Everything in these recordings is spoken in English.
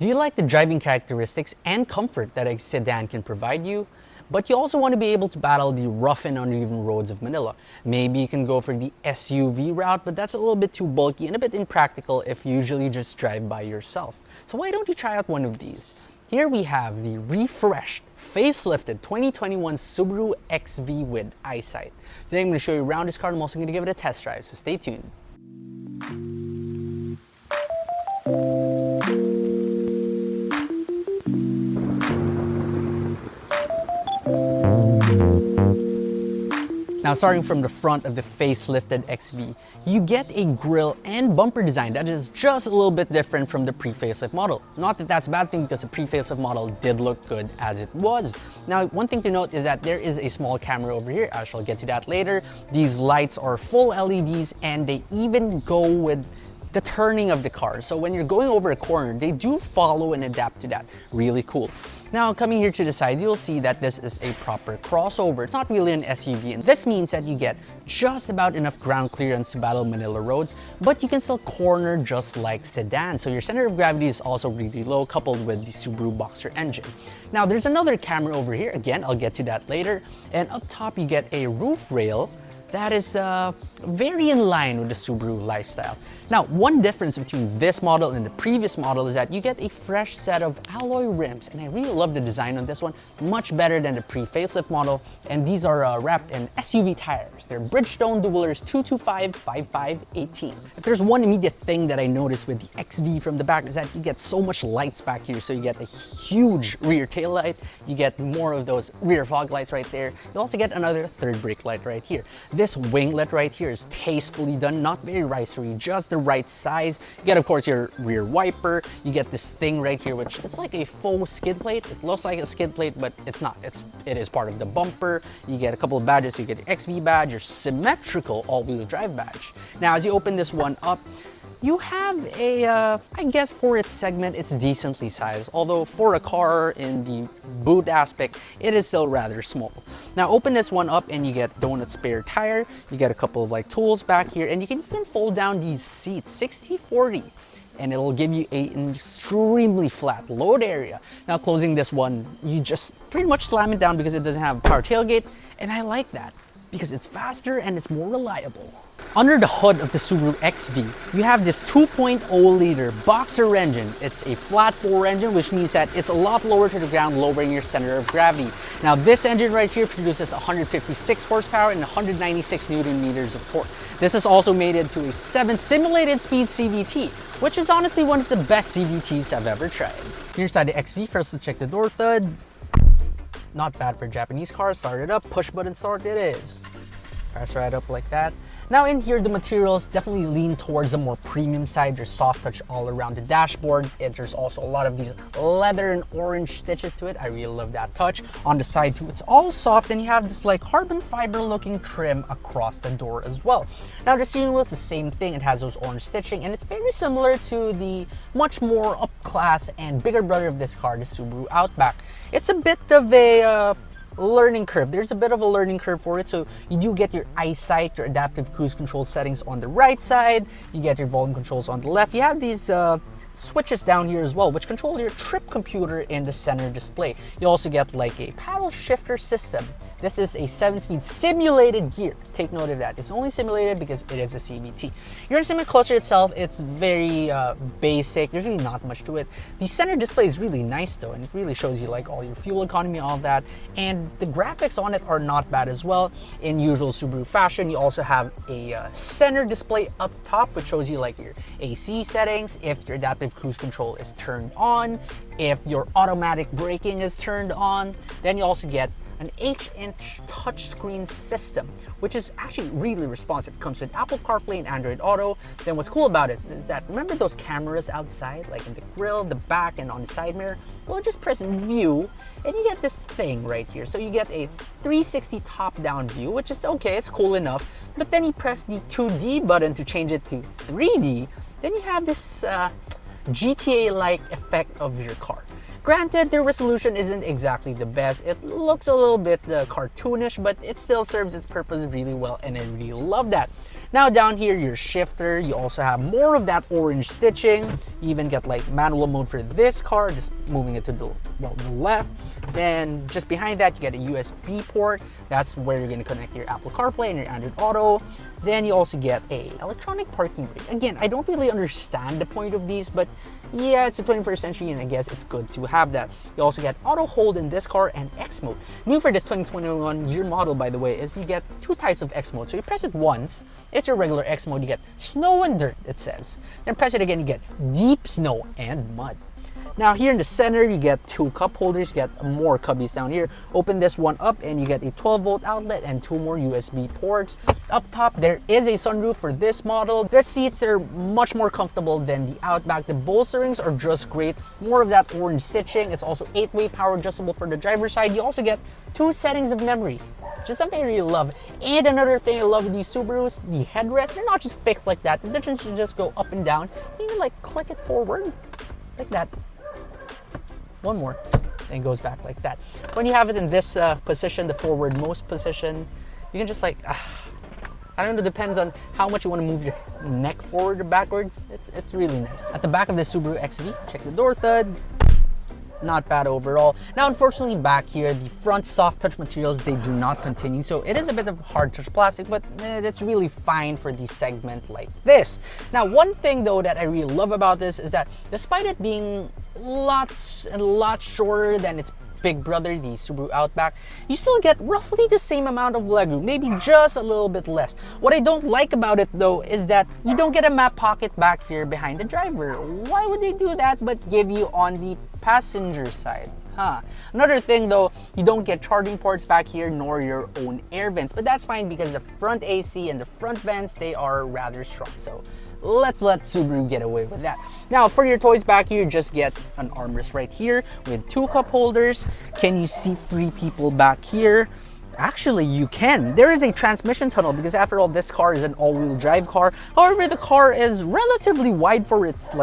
Do you like the driving characteristics and comfort that a sedan can provide you? But you also want to be able to battle the rough and uneven roads of Manila. Maybe you can go for the SUV route, but that's a little bit too bulky and a bit impractical if you usually just drive by yourself. So why don't you try out one of these? Here we have the refreshed, facelifted 2021 Subaru XV with EyeSight. Today I'm going to show you around this car and I'm also going to give it a test drive, so stay tuned. Now, starting from the front of the facelifted XV, you get a grille and bumper design that is just a little bit different from the pre-facelift model. Not that that's a bad thing, because the pre-facelift model did look good as it was. Now, one thing to note is that there is a small camera over here. I shall get to that later. These lights are full LEDs and they even go with the turning of the car. So when you're going over a corner, they do follow and adapt to that. Really cool. Now, coming here to the side, you'll see that this is a proper crossover. It's not really an SUV, and this means that you get just about enough ground clearance to battle Manila roads, but you can still corner just like sedans. So your center of gravity is also really low, coupled with the Subaru Boxer engine. Now, there's another camera over here. Again, I'll get to that later. And up top, you get a roof rail that is very in line with the Subaru lifestyle. Now, one difference between this model and the previous model is that you get a fresh set of alloy rims, and I really love the design on this one, much better than the pre-facelift model, and these are wrapped in SUV tires. They're Bridgestone Dualers 225/55/18. If there's one immediate thing that I noticed with the XV from the back is that you get so much lights back here, so you get a huge rear tail light, you get more of those rear fog lights right there, you also get another third brake light right here. This winglet right here is tastefully done, not very ricery, just the right size. You get, of course, your rear wiper. You get this thing right here, which is like a faux skid plate. It looks like a skid plate, but it's not. It is part of the bumper. You get a couple of badges. You get your XV badge, your symmetrical all-wheel drive badge. Now, as you open this one up, you have a, I guess for its segment, it's decently sized. Although for a car in the boot aspect, it is still rather small. Now open this one up and you get donut spare tire. You get a couple of like tools back here, and you can even fold down these seats 60/40. And it'll give you an extremely flat load area. Now closing this one, you just pretty much slam it down because it doesn't have a power tailgate. And I like that because it's faster and it's more reliable. Under the hood of the Subaru XV, you have this 2.0-liter Boxer engine. It's a flat-bore engine, which means that it's a lot lower to the ground, lowering your center of gravity. Now, this engine right here produces 156 horsepower and 196 Newton meters of torque. This is also made into a 7 simulated speed CVT, which is honestly one of the best CVTs I've ever tried. Here inside the XV, first let's check the door thud. Not bad for a Japanese car. Start it up, push button start, it is. Press right up like that. Now in here, the materials definitely lean towards the more premium side. There's soft touch all around the dashboard. There's also a lot of these leather and orange stitches to it. I really love that touch. On the side too, it's all soft, and you have this like carbon fiber looking trim across the door as well. Now the steering wheel is the same thing. It has those orange stitching, and it's very similar to the much more up class and bigger brother of this car, the Subaru Outback. It's a bit of a learning curve. There's a bit of a learning curve for it. So you do get your EyeSight, your adaptive cruise control settings on the right side. You get your volume controls on the left. You have these switches down here as well, which control your trip computer in the center display. You also get like a paddle shifter system. This is a 7-speed simulated gear. Take note of that. It's only simulated because it is a CVT. Your instrument cluster itself, it's very basic. There's really not much to it. The center display is really nice though, and it really shows you like all your fuel economy, all that. And the graphics on it are not bad as well. In usual Subaru fashion, you also have a center display up top, which shows you like your AC settings, if your adaptive cruise control is turned on, if your automatic braking is turned on. Then you also get an 8-inch touchscreen system, which is actually really responsive. It comes with Apple CarPlay and Android Auto. Then what's cool about it is that, remember those cameras outside, like in the grille, the back, and on the side mirror? Well, just press view, and you get this thing right here. So you get a 360 top-down view, which is okay, it's cool enough. But then you press the 2D button to change it to 3D. Then you have this GTA-like effect of your car. Granted, the resolution isn't exactly the best. It looks a little bit cartoonish, but it still serves its purpose really well, and I really love that. Now down here, your shifter, you also have more of that orange stitching. You even get like manual mode for this car, just moving it to the left. Then just behind that, you get a USB port. That's where you're going to connect your Apple CarPlay and your Android Auto. Then you also get a electronic parking brake. Again, I don't really understand the point of these, but yeah, it's the 21st century and I guess it's good to have that. You also get auto hold in this car and X mode. New for this 2021 year model, by the way, is you get two types of X mode. So you press it once, it's your regular X mode. You get snow and dirt, it says. Then press it again, you get deep snow and mud. Now here in the center, you get two cup holders, you get more cubbies down here. Open this one up and you get a 12-volt outlet and two more USB ports. Up top, there is a sunroof for this model. The seats are much more comfortable than the Outback. The bolsterings are just great. More of that orange stitching. It's also 8-way power adjustable for the driver's side. You also get 2 settings of memory, which is something I really love. And another thing I love with these Subarus, the headrests, they're not just fixed like that. The difference should just go up and down. You can like click it forward, like that. One more, and it goes back like that. When you have it in this position, the forward-most position, you can just like, I don't know, depends on how much you want to move your neck forward or backwards. It's really nice. At the back of the Subaru XV, check the door thud. Not bad overall. Now, unfortunately, back here, the front soft touch materials, they do not continue. So it is a bit of hard touch plastic, but it's really fine for the segment like this. Now, one thing though that I really love about this is that despite it being lots and lots shorter than its big brother, the Subaru Outback, you still get roughly the same amount of legroom, maybe just a little bit less. What I don't like about it though is that you don't get a map pocket back here behind the driver. Why would they do that but give you on the passenger side? Another thing though, you don't get charging ports back here nor your own air vents, but that's fine because the front AC and the front vents, they are rather strong. So let's let Subaru get away with that. Now for your toys back here, just get an armrest right here with 2 cup holders. Can you seat 3 people back here? Actually, you can. There is a transmission tunnel because after all, this car is an all-wheel drive car. However, the car is relatively wide for its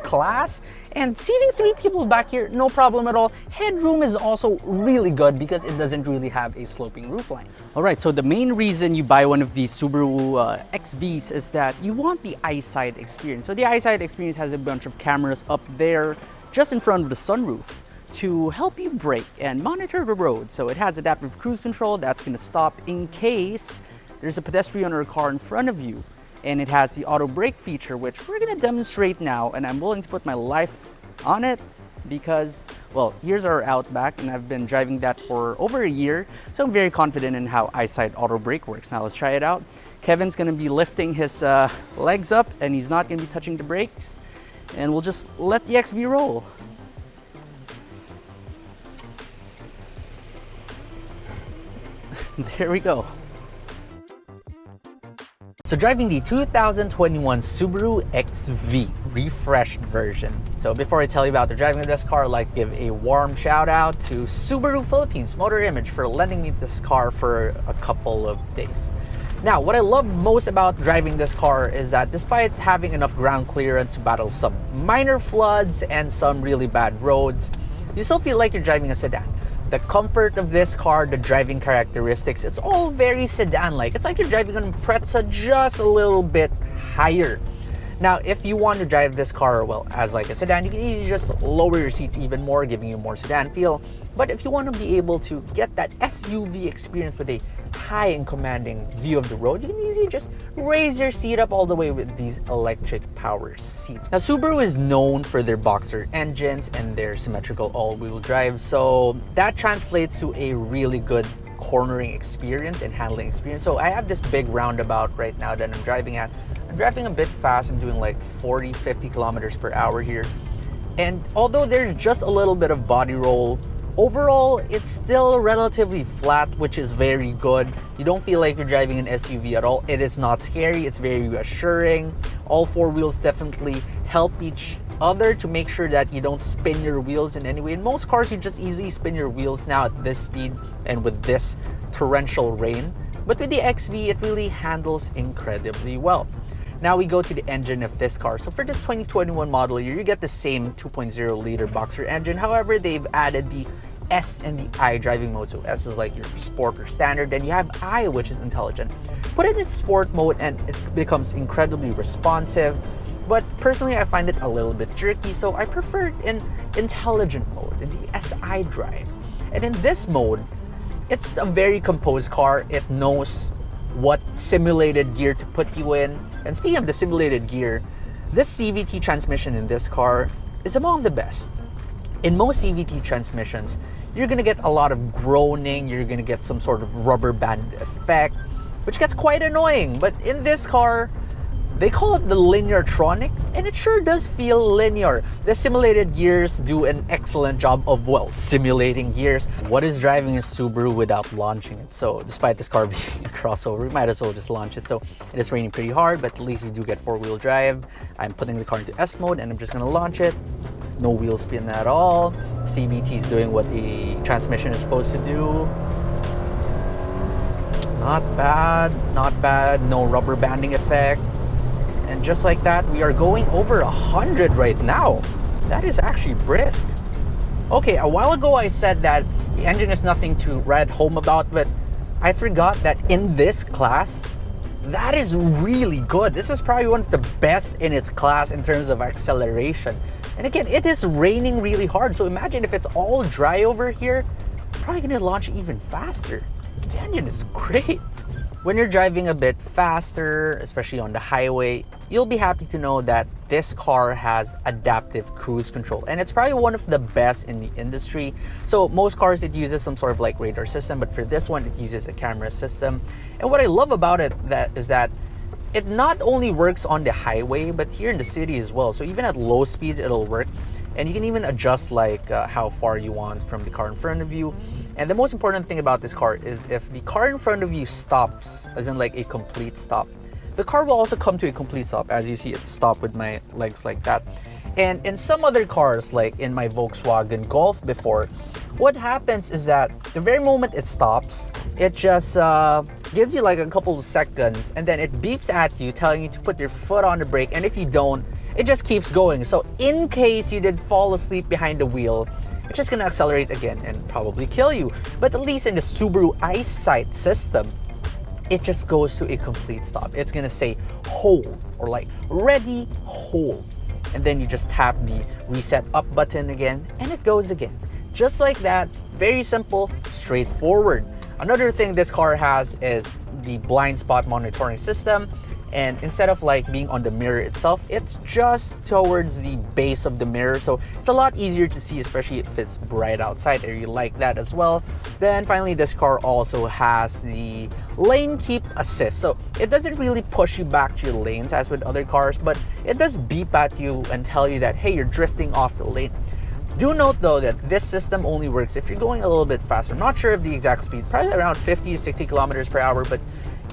class, and seating 3 people back here, no problem at all. Headroom is also really good because it doesn't really have a sloping roofline. All right, so the main reason you buy one of these Subaru XVs is that you want the EyeSight experience. So the EyeSight experience has a bunch of cameras up there just in front of the sunroof to help you brake and monitor the road. So it has adaptive cruise control that's going to stop in case there's a pedestrian or a car in front of you. And it has the auto brake feature, which we're gonna demonstrate now, and I'm willing to put my life on it because, well, here's our Outback and I've been driving that for over a year, so I'm very confident in how EyeSight auto brake works. Now let's try it out. Kevin's gonna be lifting his legs up and he's not gonna be touching the brakes, and we'll just let the XV roll. There we go. So driving the 2021 Subaru XV refreshed version. So before I tell you about the driving of this car, I'd like to give a warm shout out to Subaru Philippines Motor Image for lending me this car for a couple of days. Now, what I love most about driving this car is that despite having enough ground clearance to battle some minor floods and some really bad roads, you still feel like you're driving a sedan. The comfort of this car, the driving characteristics, it's all very sedan-like. It's like you're driving an Impreza just a little bit higher. Now, if you want to drive this car, well, as like a sedan, you can easily just lower your seats even more, giving you a more sedan feel. But if you want to be able to get that SUV experience with a high and commanding view of the road, you can easily just raise your seat up all the way with these electric power seats. Now, Subaru is known for their boxer engines and their symmetrical all-wheel drive, so that translates to a really good cornering experience and handling experience. So I have this big roundabout right now that I'm driving at. I'm driving a bit fast. I'm doing like 40-50 kilometers per hour here. And although there's just a little bit of body roll, overall, it's still relatively flat, which is very good. You don't feel like you're driving an SUV at all. It is not scary. It's very reassuring. All 4 wheels definitely help each other to make sure that you don't spin your wheels in any way. In most cars, you just easily spin your wheels now at this speed and with this torrential rain. But with the XV, it really handles incredibly well. Now we go to the engine of this car. So for this 2021 model year, you get the same 2.0 liter boxer engine. However, they've added the S and the I driving mode. So S is like your sport or standard, then you have I, which is intelligent. Put it in sport mode and it becomes incredibly responsive. But personally, I find it a little bit jerky, so I prefer it in intelligent mode, in the SI drive. And in this mode, it's a very composed car. It knows what simulated gear to put you in. And speaking of the simulated gear, this CVT transmission in this car is among the best. In most CVT transmissions, you're gonna get a lot of groaning, you're gonna get some sort of rubber band effect, which gets quite annoying. But in this car, they call it the lineartronic, and it sure does feel linear. The simulated gears do an excellent job of, well, simulating gears. What is driving a Subaru without launching it? So despite this car being a crossover, we might as well just launch it. So it is raining pretty hard, but at least we do get four-wheel drive. I'm putting the car into S mode, and I'm just gonna launch it. No wheel spin at all. CVT is doing what the transmission is supposed to do. Not bad, not bad. No rubber banding effect. And just like that, we are going over 100 right now. That is actually brisk. Okay, a while ago I said that the engine is nothing to write home about, but I forgot that in this class, that is really good. This is probably one of the best in its class in terms of acceleration. And again, it is raining really hard, so imagine if it's all dry over here, probably gonna launch even faster. The engine is great. When you're driving a bit faster, especially on the highway, you'll be happy to know that this car has adaptive cruise control, and it's probably one of the best in the industry. So most cars, it uses some sort of like radar system, but for this one, it uses a camera system. And what I love about it is that it not only works on the highway, but here in the city as well. So even at low speeds, it'll work. And you can even adjust like how far you want from the car in front of you. And the most important thing about this car is if the car in front of you stops, as in like a complete stop, the car will also come to a complete stop. As you see, it stopped with my legs like that. And in some other cars, like in my Volkswagen Golf before, what happens is that the very moment it stops, it just gives you like a couple of seconds, and then it beeps at you telling you to put your foot on the brake, and if you don't, it just keeps going. So in case you did fall asleep behind the wheel, it's just gonna accelerate again and probably kill you. But at least in the Subaru EyeSight system, it just goes to a complete stop. It's gonna say hold, or like ready, hold. And then you just tap the reset up button again, and it goes again. Just like that, very simple, straightforward. Another thing this car has is the blind spot monitoring system. And instead of like being on the mirror itself, it's just towards the base of the mirror. So it's a lot easier to see, especially if it's bright outside, or you like that as well. Then finally, this car also has the lane keep assist. So it doesn't really push you back to your lanes as with other cars, but it does beep at you and tell you that, hey, you're drifting off the lane. Do note though that this system only works if you're going a little bit faster. I'm not sure of the exact speed, probably around 50 to 60 kilometers per hour, but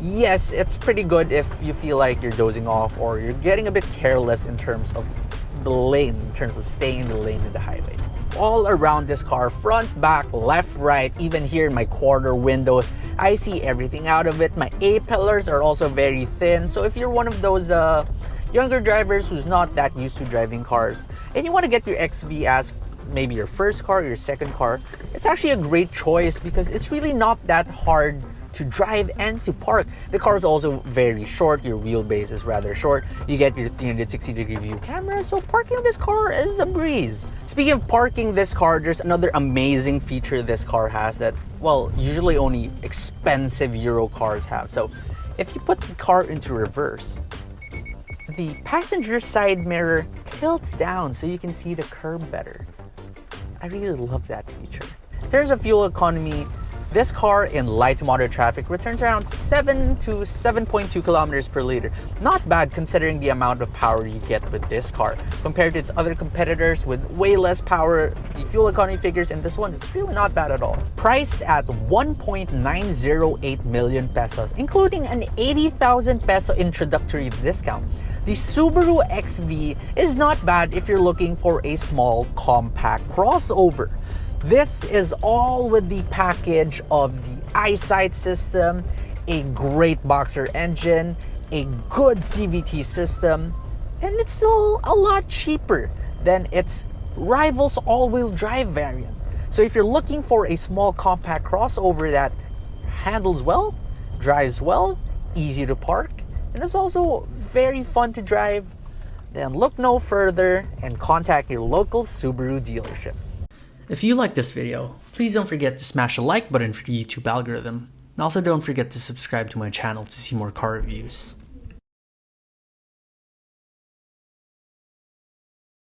yes, it's pretty good if you feel like you're dozing off or you're getting a bit careless in terms of the lane, in terms of staying in the lane in the highway. All around this car, front, back, left, right, even here in my quarter windows, I see everything out of it. My A-pillars are also very thin, so if you're one of those younger drivers who's not that used to driving cars and you want to get your XV as maybe your first car or your second car, it's actually a great choice because it's really not that hard to drive and to park. The car is also very short. Your wheelbase is rather short. You get your 360-degree view camera, so parking this car is a breeze. Speaking of parking this car, there's another amazing feature this car has that, well, usually only expensive Euro cars have. So if you put the car into reverse, the passenger side mirror tilts down so you can see the curb better. I really love that feature. In terms of fuel economy, this car in light to moderate traffic returns around 7 to 7.2 kilometers per liter. Not bad considering the amount of power you get with this car. Compared to its other competitors with way less power, the fuel economy figures in this one is really not bad at all. Priced at 1.908 million pesos, including an 80,000 peso introductory discount, the Subaru XV is not bad if you're looking for a small, compact crossover. This is all with the package of the EyeSight system, a great boxer engine, a good CVT system, and it's still a lot cheaper than its rival's all-wheel drive variant. So if you're looking for a small compact crossover that handles well, drives well, easy to park, and is also very fun to drive, then look no further and contact your local Subaru dealership. If you like this video, please don't forget to smash the like button for the YouTube algorithm. And also don't forget to subscribe to my channel to see more car reviews.